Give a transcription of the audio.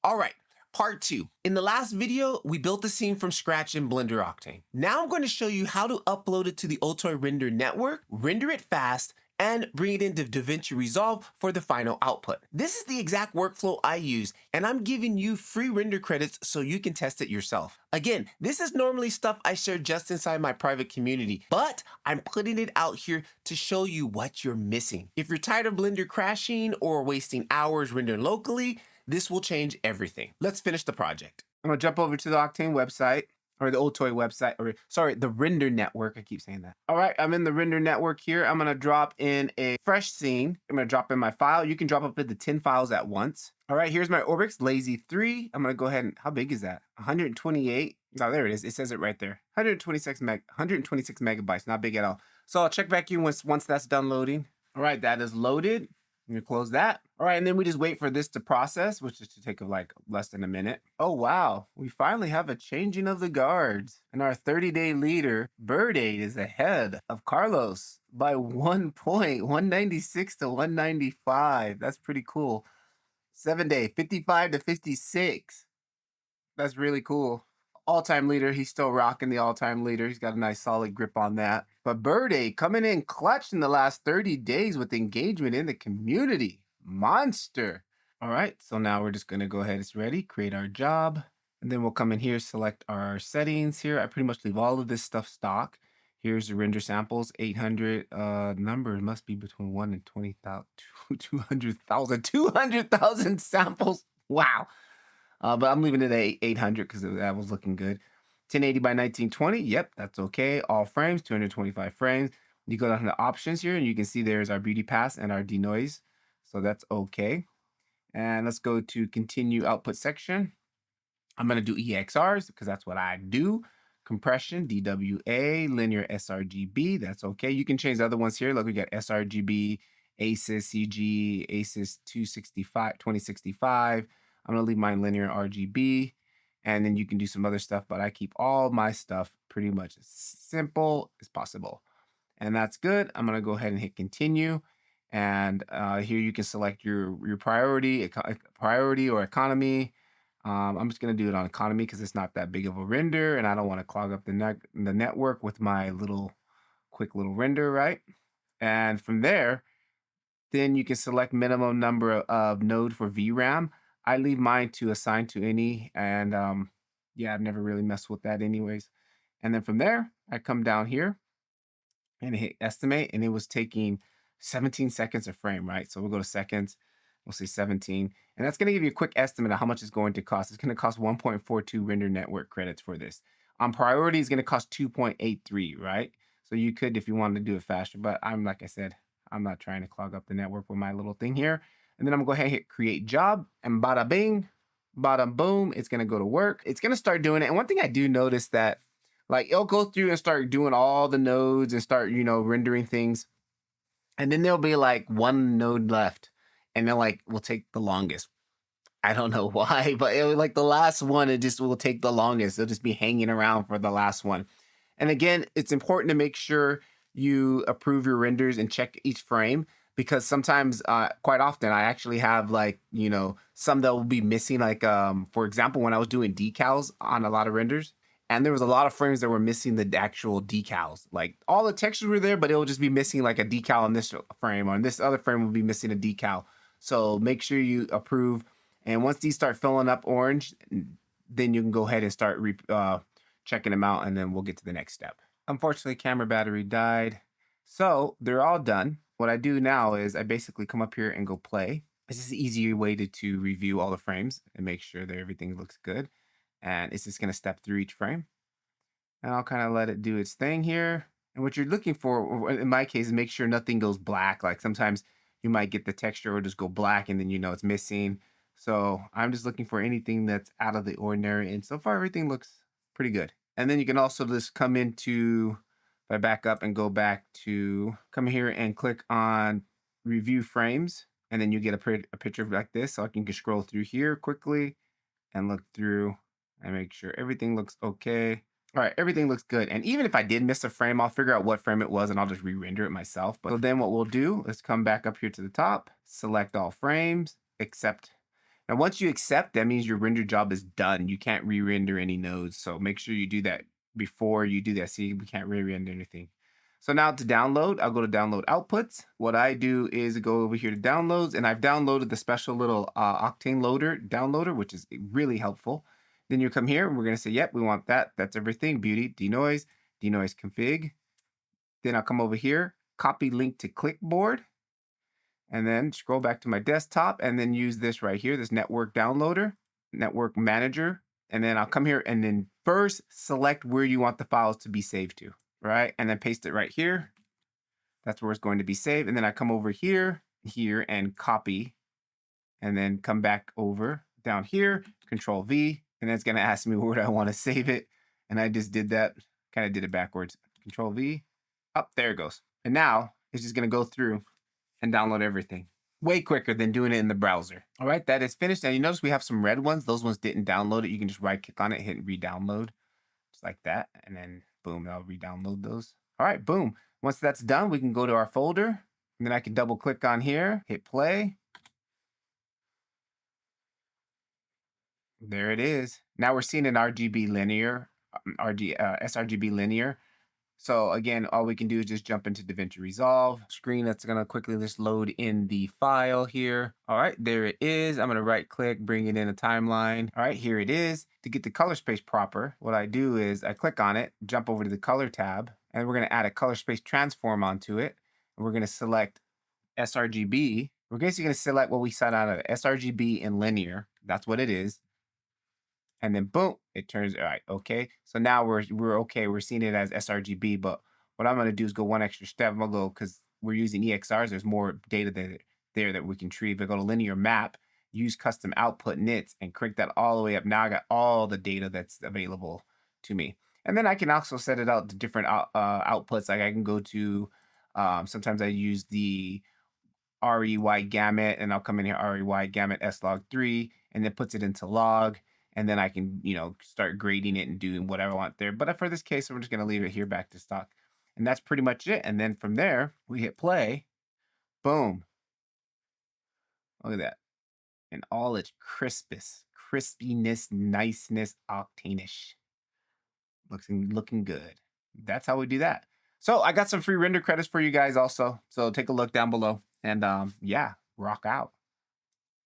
All right, part two. In the last video, we built the scene from scratch in Blender Octane. Now I'm going to show you how to upload it to the Octane render network, render it fast, and bring it into DaVinci Resolve for the final output. This is the exact workflow I use, and I'm giving you free render credits so you can test it yourself. Again, this is normally stuff I share just inside my private community, but I'm putting it out here to show you what you're missing. If you're tired of Blender crashing or wasting hours rendering locally, this will change everything. Let's finish the project. I'm gonna jump over to the Octane website, or the Octane website, or sorry, the render network. I keep saying that. All right, I'm in the render network here. I'm gonna drop in a fresh scene. I'm gonna drop in my file. You can drop up to 10 files at once. All right, here's my Orbix Lazy 3. I'm gonna go ahead and, how big is that? 128. Oh, there it is. It says it right there. 126 megabytes, not big at all. So I'll check back in once that's done loading. All right, that is loaded. I'm gonna close that. All right, and then we just wait for this to process, which is to take like less than a minute. Oh, wow. We finally have a changing of the guards. And our 30-day leader, Bird8, is ahead of Carlos by 1 point, 196 to 195. That's pretty cool. 7-day, 55 to 56. That's really cool. All-time leader, he's still rocking the all-time leader. He's got a nice solid grip on that. But Bird8 coming in clutch in the last 30 days with engagement in the community. Monster. All right, so now we're just gonna go ahead, it's ready, create our job. And then we'll come in here, select our settings here. I pretty much leave all of this stuff stock. Here's the render samples, 800, number must be between 1 and 20,000, 200,000 samples. Wow. But I'm leaving it at 800 because that was looking good. 1080 by 1920. Yep, that's okay. All frames, 225 frames. You go down to the options here and you can see there's our beauty pass and our denoise. So that's okay. And let's go to continue output section. I'm going to do EXRs because that's what I do. Compression, DWA, linear sRGB. That's okay. You can change the other ones here. Look, we got sRGB, ACES, CG, ACES 2065. I'm gonna leave mine linear RGB, and then you can do some other stuff, but I keep all my stuff pretty much as simple as possible. And that's good. I'm gonna go ahead and hit continue. And here you can select your priority or economy. I'm just gonna do it on economy because it's not that big of a render, and I don't want to clog up the network with my quick little render, right? And from there, then you can select minimum number of node for VRAM. I leave mine to assign to any, and yeah, I've never really messed with that anyways. And then from there, I come down here and hit estimate, and it was taking 17 seconds a frame, right? So we'll go to seconds, we'll say 17, and that's gonna give you a quick estimate of how much it's going to cost. It's gonna cost 1.42 render network credits for this. On priority, it's gonna cost 2.83, right? So you could, if you wanted to do it faster, but like I said, I'm not trying to clog up the network with my little thing here. And then I'm gonna go ahead and hit create job, and bada bing, bada boom, it's gonna go to work. It's gonna start doing it. And one thing I do notice that like it'll go through and start doing all the nodes and start, rendering things. And then there'll be like one node left and then like will take the longest. I don't know why, but like the last one, it just will take the longest. It'll just be hanging around for the last one. And again, it's important to make sure you approve your renders and check each frame, because sometimes, quite often, I actually have like, some that will be missing. Like, for example, when I was doing decals on a lot of renders, and there was a lot of frames that were missing the actual decals. Like all the textures were there, but it will just be missing like a decal on this frame, or on this other frame will be missing a decal. So make sure you approve. And once these start filling up orange, then you can go ahead and start checking them out, and then we'll get to the next step. Unfortunately, camera battery died. So they're all done. What I do now is I basically come up here and go play. This is an easier way to review all the frames and make sure that everything looks good. And it's just gonna step through each frame. And I'll kind of let it do its thing here. And what you're looking for, in my case, is make sure nothing goes black. Like sometimes you might get the texture or just go black and then it's missing. So I'm just looking for anything that's out of the ordinary. And so far, everything looks pretty good. And then you can also just come into, if I back up and go back to, come here and click on review frames, and then you get a picture like this. So I can just scroll through here quickly and look through and make sure everything looks okay. All right, everything looks good. And even if I did miss a frame, I'll figure out what frame it was and I'll just re-render it myself. But then what we'll do is come back up here to the top, select all frames, except Now, once you accept, that means your render job is done. You can't re-render any nodes. So make sure you do that before you do that. See, we can't re-render anything. So now to download, I'll go to download outputs. What I do is go over here to downloads, and I've downloaded the special little Octane loader downloader, which is really helpful. Then you come here and we're going to say, yep, we want that. That's everything. Beauty, denoise, denoise config. Then I'll come over here, copy link to clipboard, and then scroll back to my desktop and then use this right here, this network downloader, network manager. And then I'll come here and then first select where you want the files to be saved to, right? And then paste it right here. That's where it's going to be saved. And then I come over here, and copy, and then come back over down here, Control V, and then it's gonna ask me where I wanna save it. And I just did that, kind of did it backwards. Control V, up, there it goes. And now it's just gonna go through and download everything. Way quicker than doing it in the browser. All right, that is finished. And you notice we have some red ones. Those ones didn't download it. You can just right click on it, hit re-download, just like that. And then boom, I'll re-download those. All right, boom. Once that's done, we can go to our folder. And then I can double click on here, hit play. There it is. Now we're seeing an RGB linear, sRGB linear. So again, all we can do is just jump into DaVinci Resolve screen. That's gonna quickly just load in the file here. All right, there it is. I'm gonna right click, bring it in a timeline. All right, here it is. To get the color space proper, what I do is I click on it, jump over to the color tab, and we're gonna add a color space transform onto it. And we're gonna select sRGB. We're basically gonna select what we set out of sRGB and linear. That's what it is. And then boom, it turns all right. Okay, so now we're okay. We're seeing it as sRGB, but what I'm going to do is go one extra step. I'm going to go because we're using EXRs. There's more data there that we can retrieve. I go to linear map, use custom output nits, and crank that all the way up. Now I got all the data that's available to me, and then I can also set it out to different outputs. Like I can go to sometimes I use the REY gamut, and I'll come in here REY gamut slog3, and then puts it into log, and then I can start grading it and doing whatever I want there. But for this case, I'm just going to leave it here back to stock, and that's pretty much it. And then from there, we hit play. Boom! Look at that, and all its crispiness, niceness, octanish, looking good. That's how we do that. So I got some free render credits for you guys also. So take a look down below, and yeah, rock out.